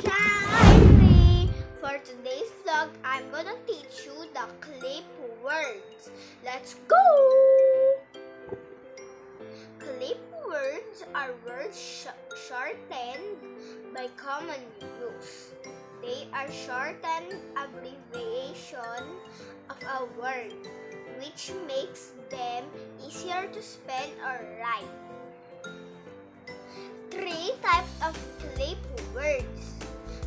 Charlie! For today's vlog, I'm gonna teach you the clip words. Let's go! Clip words are words shortened by common use. They are shortened abbreviation of a word, which makes them easier to spell or write. 3 types of clip words.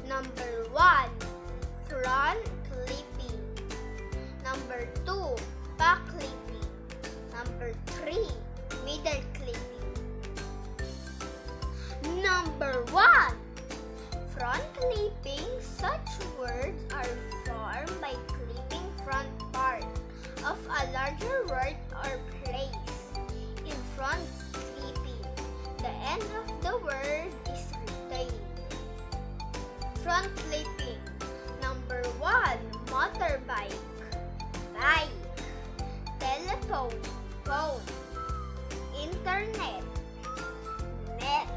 Number 1, front clipping. Number 2, back clipping. Number 3, middle clipping. Number 1, front clipping. Such words are formed by clipping front part of a larger word or place. In front clipping, the end of the word is retained. Front clipping. Number 1, motorbike, bike, telephone, phone, internet, net.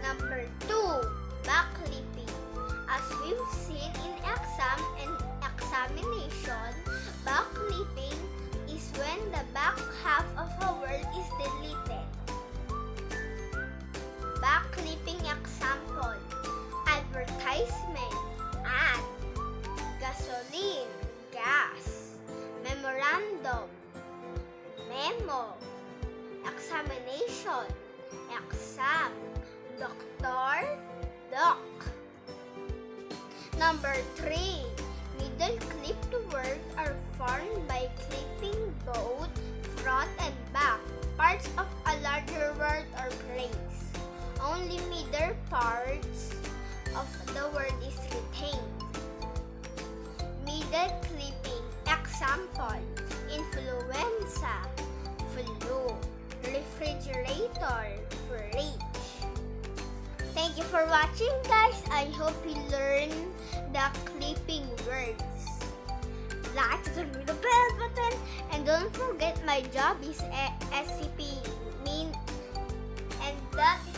Number 2, back clipping. As we've seen in exam and examination, back clipping is when the back half of a word is deleted. Back clipping example: advertisement, ad, gasoline, gas, memorandum, memo, examination, exam, doctor, doc. Number 3, middle clipped words are formed by clipping both front and back parts of a larger word or place. Only middle parts of the word is retained. Middle clipping example: influenza, flu, refrigerator, fridge. Thank you for watching, guys. I hope you learn the clipping words. Like, turn on the bell button, and don't forget my job is SCP, and that is